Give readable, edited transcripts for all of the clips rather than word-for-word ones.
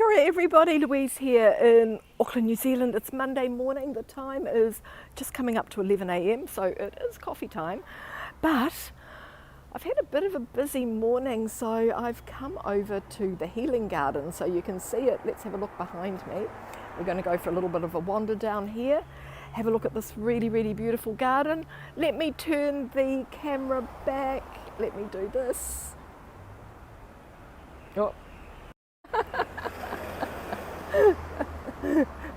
Kia ora everybody, Louise here in Auckland, New Zealand. It's Monday morning, the time is just coming up to 11 a.m, so it is coffee time. But I've had a bit of a busy morning, so I've come over to the healing garden so you can see it. Let's have a look behind me. We're going to go for a little bit of a wander down here, have a look at this really, really beautiful garden. Let me turn the camera back. Let me do this. Oh.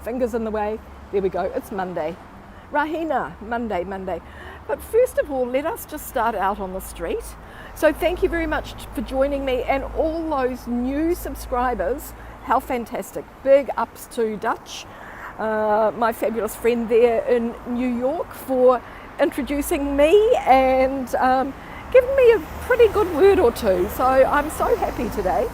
Fingers in the way. There we go. It's Monday. Rahina, Monday. But first of all, let us just start out on the street. So thank you very much for joining me and all those new subscribers. How fantastic. Big ups to Dutch, my fabulous friend there in New York, for introducing me and giving me a pretty good word or two. So I'm so happy today.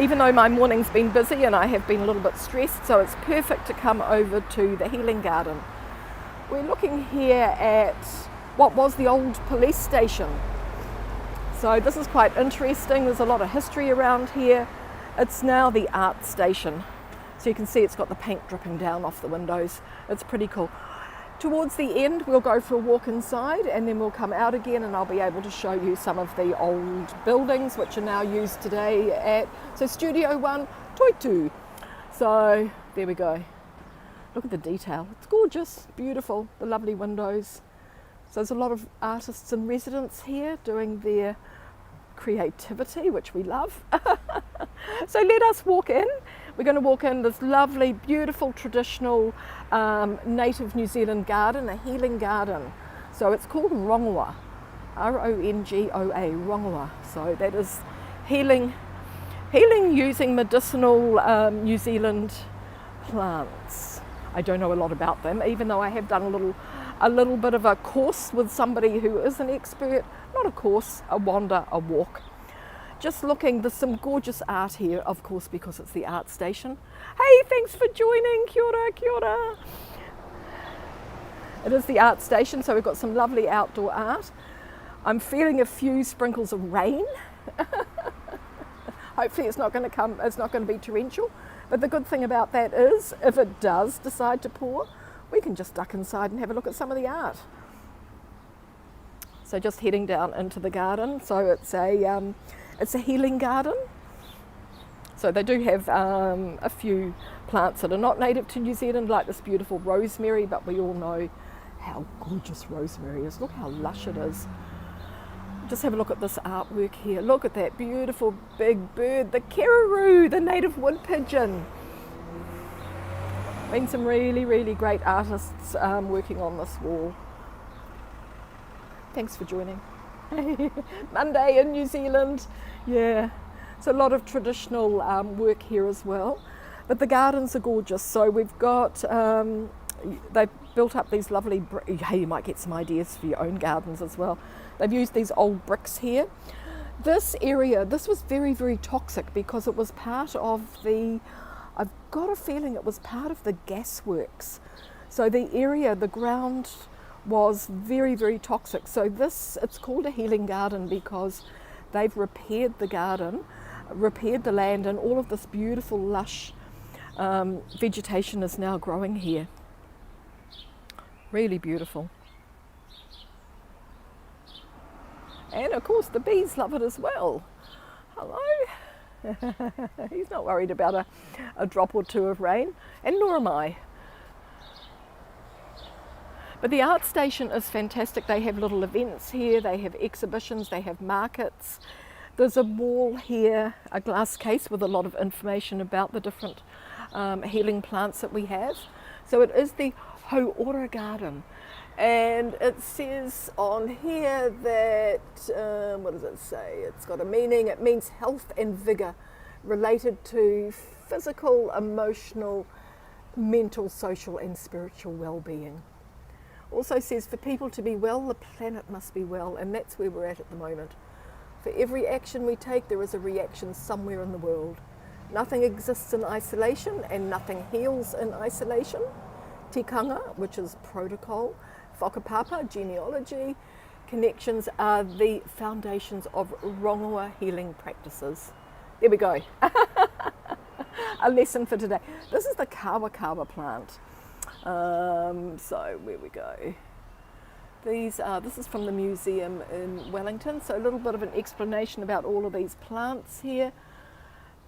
Even though my morning's been busy and I have been a little bit stressed, so it's perfect to come over to the healing garden. We're looking here at what was the old police station. So this is quite interesting. There's a lot of history around here. It's now the art station. So you can see it's got the paint dripping down off the windows. It's pretty cool. Towards the end, we'll go for a walk inside and then we'll come out again and I'll be able to show you some of the old buildings which are now used today at Studio One, Toitu. So there we go. Look at the detail. It's gorgeous, beautiful, the lovely windows. So there's a lot of artists in residence here doing their creativity, which we love. So let us walk in. We're going to walk in this lovely, beautiful, traditional native New Zealand garden, a healing garden. So it's called Rongoa, R-O-N-G-O-A, Rongoa. So that is healing using medicinal New Zealand plants. I don't know a lot about them, even though I have done a little bit of a course with somebody who is an expert. Not a course, a wander, a walk. Just looking, there's some gorgeous art here, of course, because it's the art station. Hey, thanks for joining, kia ora, kia ora. It is the art station, so we've got some lovely outdoor art. I'm feeling a few sprinkles of rain. Hopefully it's not going to be torrential. But the good thing about that is, if it does decide to pour, we can just duck inside and have a look at some of the art. So just heading down into the garden. So it's a healing garden. So they do have a few plants that are not native to New Zealand, like this beautiful rosemary, but we all know how gorgeous rosemary is. Look how lush it is. Just have a look at this artwork here. Look at that beautiful big bird, the kereroo, the native wood pigeon. Been some really, really great artists working on this wall. Thanks for joining. Monday in New Zealand. Yeah, it's a lot of traditional work here as well. But the gardens are gorgeous. So we've got, they've built up these lovely, hey, you might get some ideas for your own gardens as well. They've used these old bricks here. This area, this was very, very toxic because it was part of I've got a feeling it was part of the gasworks. So the area, the ground was very, very toxic. So it's called a healing garden because they've repaired the garden, repaired the land, and all of this beautiful lush vegetation is now growing here. Really beautiful. And of course the bees love it as well. Hello. He's not worried about a drop or two of rain, and nor am I. But the art station is fantastic. They have little events here, they have exhibitions, they have markets. There's a wall here, a glass case with a lot of information about the different healing plants that we have. So it is the Hauora garden. And it says on here that, what does it say? It's got a meaning. It means health and vigour related to physical, emotional, mental, social and spiritual well-being. Also says for people to be well, the planet must be well, and that's where we're at the moment. For every action we take, there is a reaction somewhere in the world. Nothing exists in isolation and nothing heals in isolation. Tikanga, which is protocol, whakapapa, genealogy, connections are the foundations of Rongoa healing practices. There we go. a lesson for today. This is the Kawakawa plant. So where we go. This is from the museum in Wellington, so a little bit of an explanation about all of these plants here.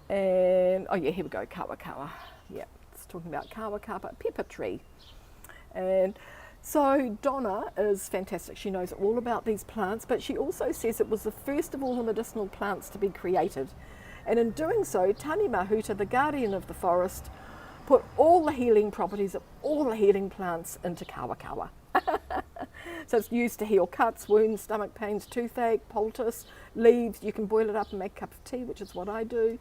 And, oh yeah, here we go, Kawakawa. Yeah, it's talking about Kawakawa pepper tree. And so Donna is fantastic. She knows all about these plants, but she also says it was the first of all the medicinal plants to be created. And in doing so, Tani Mahuta, the guardian of the forest, put all the healing properties of all the healing plants into Kawakawa. So it's used to heal cuts, wounds, stomach pains, toothache, poultice, leaves. You can boil it up and make a cup of tea, which is what I do.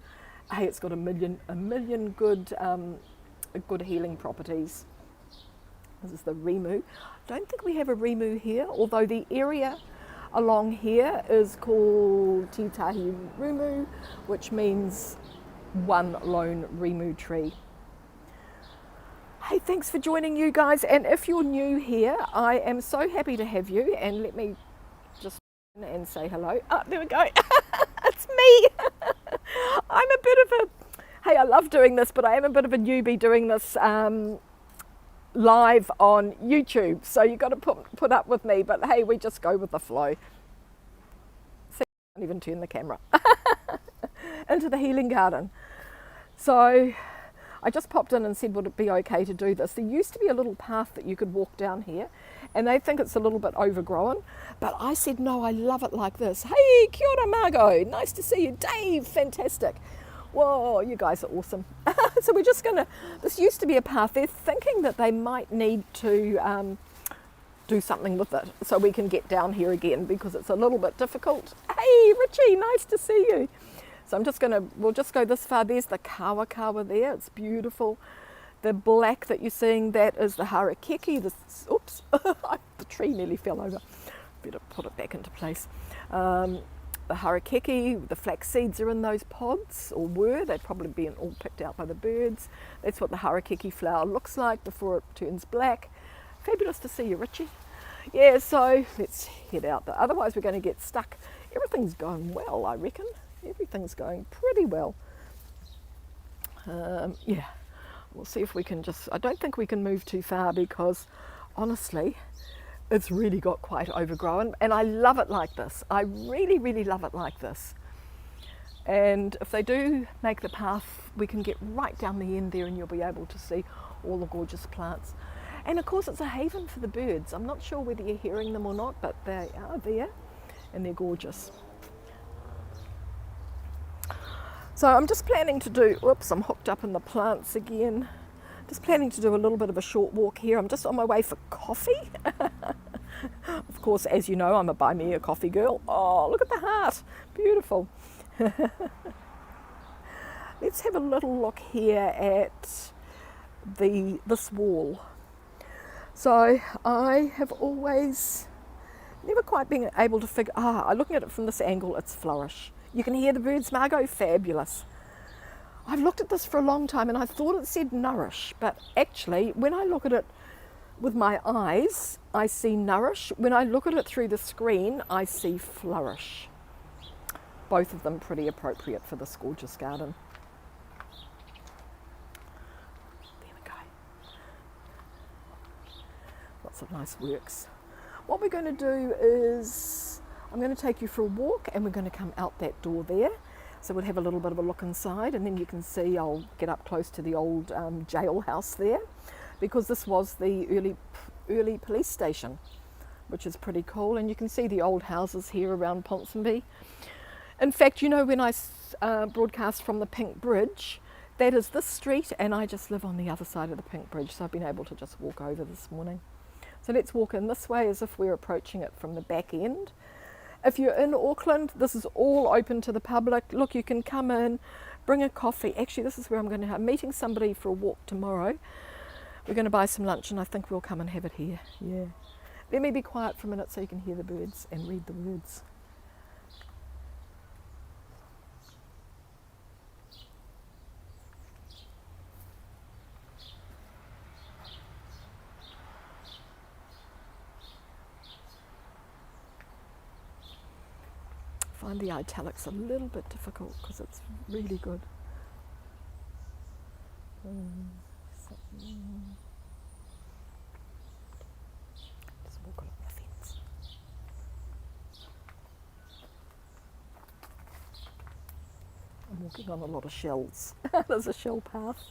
Hey, it's got a million good healing properties. This is the rimu. I don't think we have a rimu here, although the area along here is called Titahi Rimu, which means one lone rimu tree. Hey, thanks for joining you guys, and if you're new here, I am so happy to have you, and let me just and say hello. Oh, there we go. It's me. I'm a bit of a, hey, I love doing this, but I am a bit of a newbie doing this live on YouTube, so you've got to put up with me, but hey, we just go with the flow. See, I can't even turn the camera. Into the healing garden. So I just popped in and said, would it be okay to do this? There used to be a little path that you could walk down here, and they think it's a little bit overgrown, but I said, no, I love it like this. Hey, kia ora, Margot. Nice to see you. Dave, fantastic. Whoa, you guys are awesome. So we're just gonna, this used to be a path. They're thinking that they might need to do something with it so we can get down here again, because it's a little bit difficult. Hey, Richie, nice to see you. So I'm just we'll just go this far. There's the Kawakawa there, it's beautiful. The black that you're seeing, that is the harakeki. This, oops, the tree nearly fell over. Better put it back into place. The harakeki, the flax seeds are in those pods, or were. They've probably been all picked out by the birds. That's what the harakeki flower looks like before it turns black. Fabulous to see you, Richie. Yeah, so let's head out. Otherwise we're going to get stuck. Everything's going well, I reckon. Everything's going pretty well. Yeah, we'll see if we can I don't think we can move too far, because honestly, it's really got quite overgrown, and I love it like this. I really, really love it like this. And if they do make the path, we can get right down the end there and you'll be able to see all the gorgeous plants. And of course it's a haven for the birds. I'm not sure whether you're hearing them or not, but they are there and they're gorgeous. So I'm just planning to do, whoops, I'm hooked up in the plants again. Just planning to do a little bit of a short walk here. I'm just on my way for coffee. Of course, as you know, I'm a buy me a coffee girl. Oh, look at the heart, beautiful. Let's have a little look here at this wall. So I have always never quite been able to figure, looking at it from this angle, it's flourish. You can hear the birds, Margot, fabulous. I've looked at this for a long time and I thought it said nourish, but actually when I look at it with my eyes, I see nourish. When I look at it through the screen, I see flourish. Both of them pretty appropriate for this gorgeous garden. There we go. Lots of nice works. What we're going to do is, I'm going to take you for a walk and we're going to come out that door there. So we'll have a little bit of a look inside, and then you can see, I'll get up close to the old jailhouse there, because this was the early police station, which is pretty cool. And you can see the old houses here around Ponsonby. In fact, you know, when I broadcast from the Pink Bridge, that is this street, and I just live on the other side of the Pink Bridge, so I've been able to just walk over this morning. So let's walk in this way as if we're approaching it from the back end. If you're in Auckland, this is all open to the public. Look, you can come in, bring a coffee. Actually, this is where I'm meeting somebody for a walk tomorrow. We're going to buy some lunch, and I think we'll come and have it here. Yeah. Let me be quiet for a minute so you can hear the birds and read the words. I find the italics a little bit difficult because it's really good. Just walk along the fence. I'm walking on a lot of shells. There's a shell path.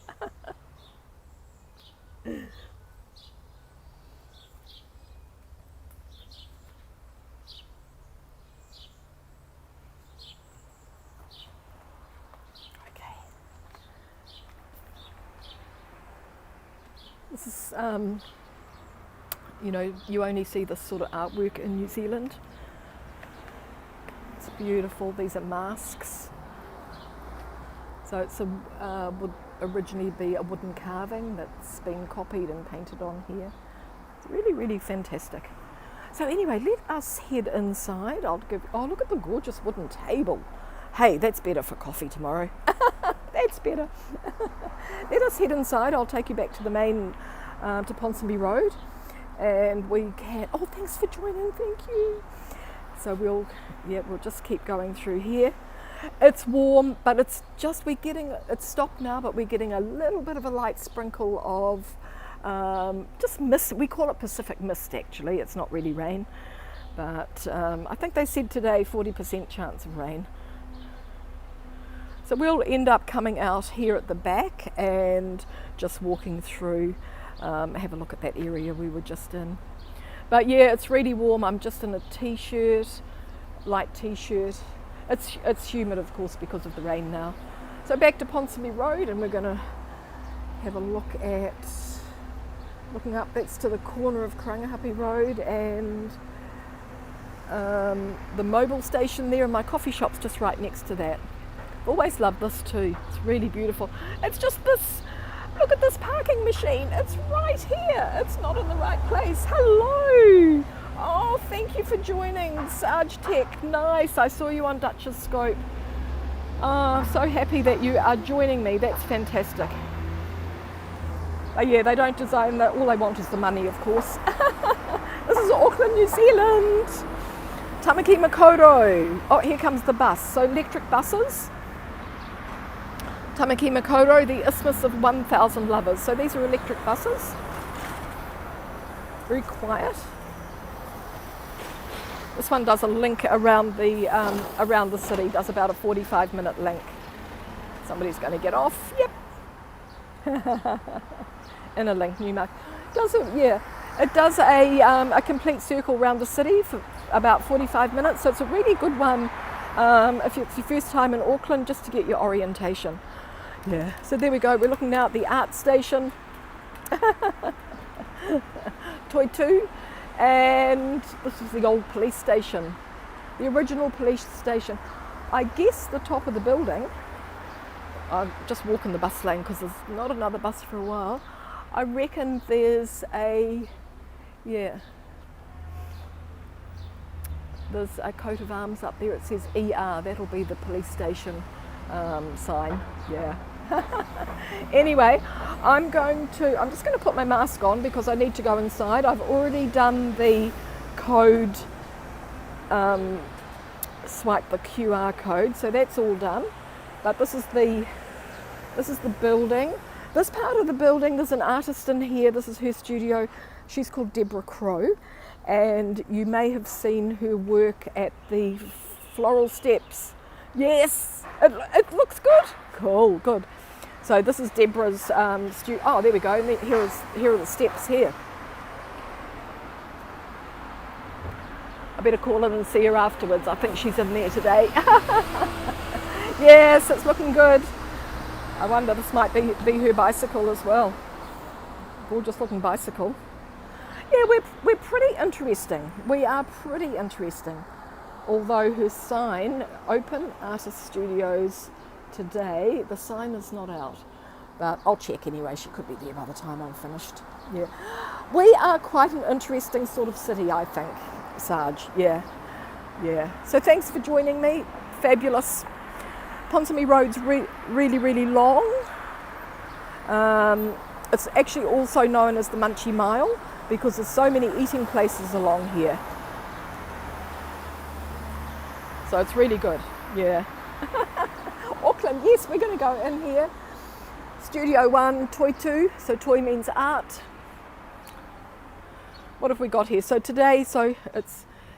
This is, you know, you only see this sort of artwork in New Zealand. It's beautiful. These are masks. So it's would originally be a wooden carving that's been copied and painted on here. It's really, really fantastic. So anyway, let us head inside. Oh, look at the gorgeous wooden table. Hey, that's better for coffee tomorrow. That's better. Let us head inside. I'll take you back to the main, to Ponsonby Road, and we can. Oh, thanks for joining. Thank you. So we'll just keep going through here. It's warm, but it's stopped now, but we're getting a little bit of a light sprinkle of just mist. We call it Pacific mist. Actually, it's not really rain, but I think they said today 40% chance of rain. So we'll end up coming out here at the back and just walking through, have a look at that area we were just in. But yeah, it's really warm. I'm just in a t-shirt, light t-shirt. It's humid, of course, because of the rain now. So back to Ponsonby Road, and we're going to have a look at, looking up, that's to the corner of Karangahape Road and the mobile station there, and my coffee shop's just right next to that. Always love this too. It's really beautiful. It's just this, look at this parking machine. It's right here. It's not in the right place. Hello. Oh, thank you for joining, Sarge Tech. Nice. I saw you on Dutch's Scope. Oh, so happy that you are joining me. That's fantastic. Oh yeah, they don't design that. All they want is the money, of course. This is Auckland, New Zealand. Tamaki Makaurau. Oh, here comes the bus. So electric buses. Tamaki Makaurau, the Isthmus of 1,000 Lovers. So these are electric buses. Very quiet. This one does a link around the city. Does about a 45-minute link. Somebody's going to get off. Yep. In a link, Newmark. Does it? Yeah. It does a complete circle around the city for about 45 minutes. So it's a really good one if it's your first time in Auckland, just to get your orientation. Yeah. So there we go. We're looking now at the art station. Toitu. And this is the old police station, the original police station. I guess the top of the building, I'm just walking the bus lane because there's not another bus for a while. I reckon there's a coat of arms up there. It says ER, that'll be the police station sign, yeah. Anyway, I'm just going to put my mask on because I need to go inside. I've already done the code, swipe the QR code, so that's all done. But this is the building. This part of the building, there's an artist in here. This is her studio. She's called Deborah Crow, and you may have seen her work at the floral steps. Yes, it looks good. Cool, good. So this is Deborah's studio. Oh, there we go. And here are the steps here. I better call her and see her afterwards. I think she's in there today. Yes, it's looking good. I wonder, this might be her bicycle as well. Gorgeous looking bicycle. Yeah, we're pretty interesting. We are pretty interesting. Although her sign, Open Artist Studios today, the sign is not out. But I'll check anyway. She could be there by the time I'm finished. Yeah. We are quite an interesting sort of city, I think, Sarge. Yeah. Yeah. So thanks for joining me. Fabulous. Ponsonby Road's really, really long. It's actually also known as the Munchie Mile because there's so many eating places along here. So it's really good, yeah. Auckland, yes, we're going to go in here. Studio 1, Toi 2, so Toi means art. What have we got here? So today, it's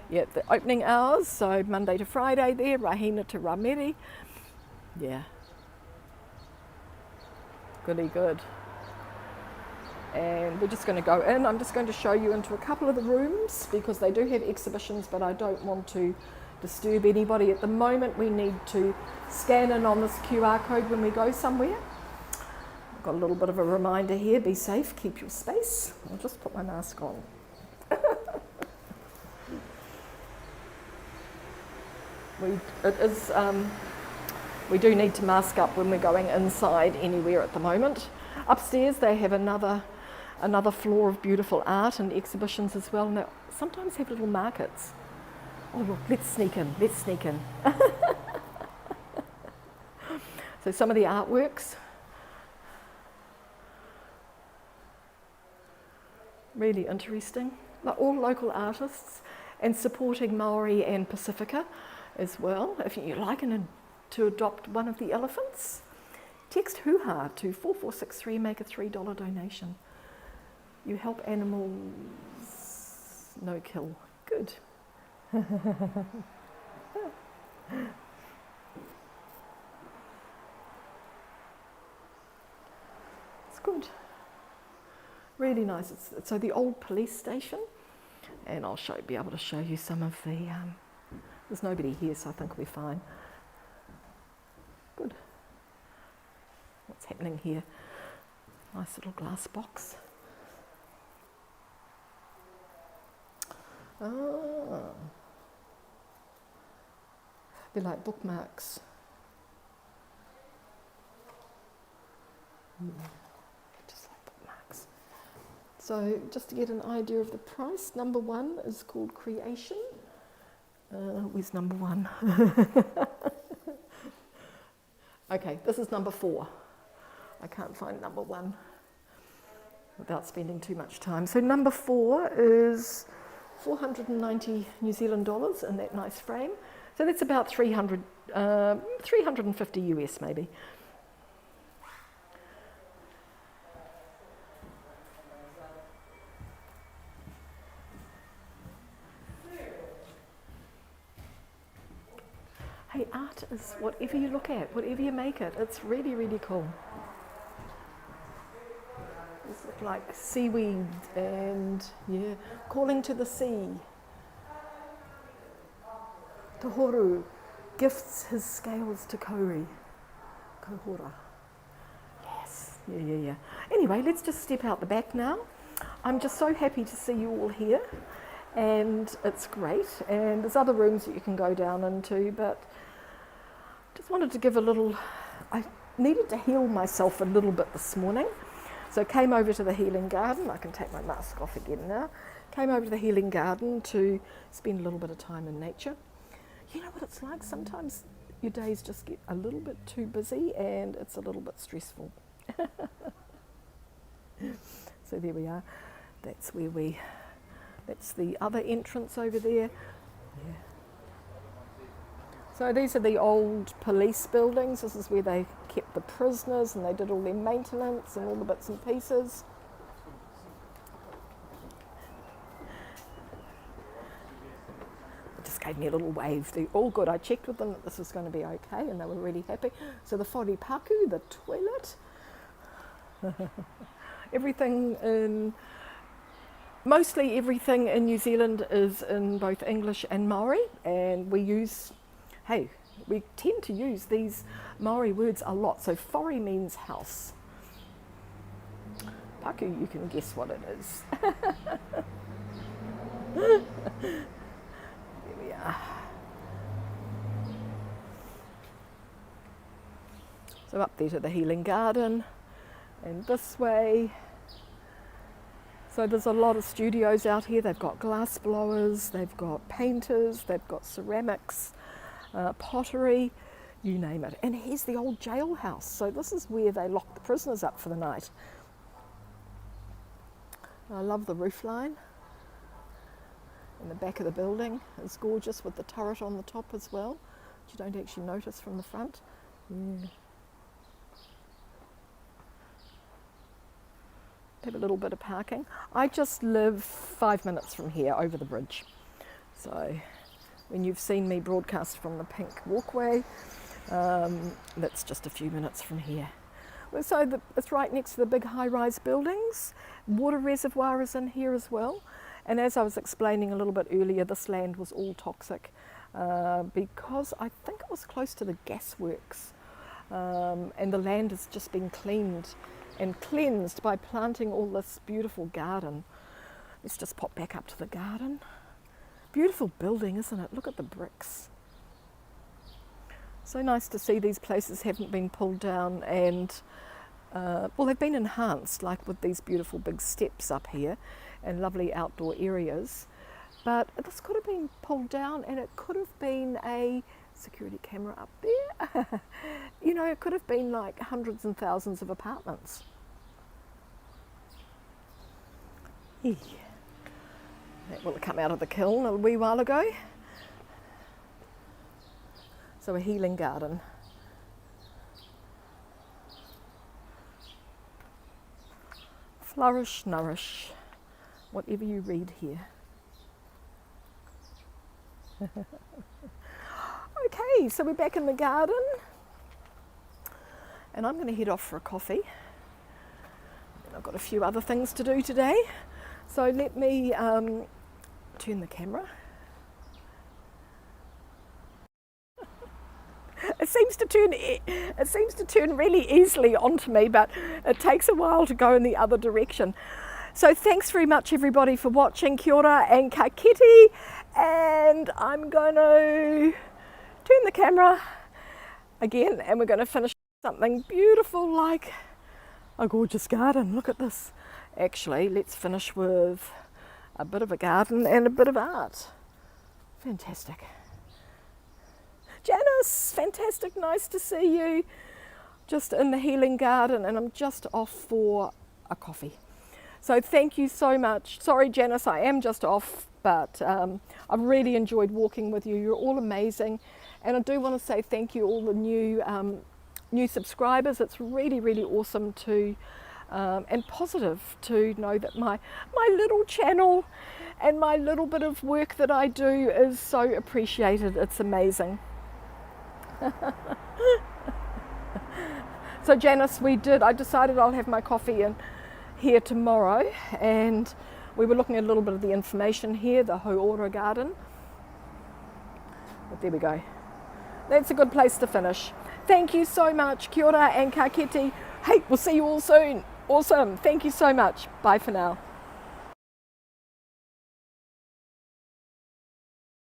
the opening hours, so Monday to Friday there, Rahina to Rameri. Yeah. Goody good. And we're just going to go in. I'm just going to show you into a couple of the rooms because they do have exhibitions, but I don't want to disturb anybody. At the moment, we need to scan in on this QR code when we go somewhere. I've got a little bit of a reminder here, be safe, keep your space. I'll just put my mask on. We do need to mask up when we're going inside anywhere at the moment. Upstairs they have another floor of beautiful art and exhibitions as well, and they sometimes have little markets. Oh look, let's sneak in. So some of the artworks, really interesting. They're all local artists and supporting Maori and Pacifica as well. If you like to adopt one of the elephants, text hoo-ha to 4463, make a $3 donation. You help animals, no kill. Good. It's good. Really nice. It's so the old police station, and I'll be able to show you some of the. There's nobody here, so I think we're fine. Good. What's happening here? Nice little glass box. Oh. They're like bookmarks. Just like bookmarks. So just to get an idea of the price, number 1 is called Creation. Where's number 1? Okay, this is number 4. I can't find number 1 without spending too much time. So number 4 is 490 New Zealand dollars in that nice frame. So that's about 350 US maybe. Hey, art is whatever you look at, whatever you make it. It's really, really cool. It's like seaweed and, calling to the sea. Tohoru gifts his scales to Kauri. Kohora. Yes, yeah. Anyway, let's just step out the back now. I'm just so happy to see you all here, and it's great. And there's other rooms that you can go down into, but just wanted to give I needed to heal myself a little bit this morning. So came over to the healing garden. I can take my mask off again now. Came over to the healing garden to spend a little bit of time in nature. You know what it's like? Sometimes your days just get a little bit too busy and it's a little bit stressful. So there we are. That's the other entrance over there. Yeah. So these are the old police buildings. This is where they kept the prisoners and they did all their maintenance and all the bits and pieces. They just gave me a little wave. They're all good. I checked with them that this was going to be okay and they were really happy. So the whoripaku, the toilet, mostly everything in New Zealand is in both English and Maori, and we tend to use these Maori words a lot. So whori means house. Paku, you can guess what it is. There we are. So up there to the healing garden, and this way. So there's a lot of studios out here. They've got glass blowers, they've got painters, they've got ceramics, pottery, you name it. And here's the old jailhouse. So this is where they lock the prisoners up for the night. I love the roof line. And the back of the building is gorgeous with the turret on the top as well, which you don't actually notice from the front. have a little bit of parking. I just live 5 minutes from here over the bridge. So when you've seen me broadcast from the pink walkway, that's just a few minutes from here. So it's right next to the big high-rise buildings. Water reservoir is in here as well. And as I was explaining a little bit earlier, this land was all toxic because I think it was close to the gasworks. And the land has just been cleaned and cleansed by planting all this beautiful garden. Let's just pop back up to the garden. Beautiful building, isn't it? Look at the bricks. So nice to see these places haven't been pulled down and, well, they've been enhanced, like with these beautiful big steps up here and lovely outdoor areas. But this could have been pulled down and it could have been a security camera up there. You know, it could have been like hundreds and thousands of apartments. Yeah. That will have come out of the kiln a wee while ago. So a healing garden. Flourish, nourish, whatever you read here. Okay, so we're back in the garden and I'm going to head off for a coffee. And I've got a few other things to do today. So let me turn the camera. It seems to turn really easily onto me, but it takes a while to go in the other direction. So thanks very much everybody for watching. Kia ora and ka kite, and I'm going to turn the camera again and we're going to finish something beautiful like a gorgeous garden. Look at this. Actually, let's finish with a bit of a garden and a bit of art. Fantastic. Janice, fantastic, nice to see you. Just in the healing garden and I'm just off for a coffee. So thank you so much. Sorry Janice, I am just off, but I've really enjoyed walking with you. You're all amazing. And I do want to say thank you all the new subscribers. It's really, really awesome to and positive to know that my little channel and my little bit of work that I do is so appreciated. It's amazing. So Janice, I decided I'll have my coffee in here tomorrow, and we were looking at a little bit of the information here, the Hauora garden. But there we go. That's a good place to finish. Thank you so much. Kia ora and ka kite. Hey, we'll see you all soon. Awesome. Thank you so much. Bye for now.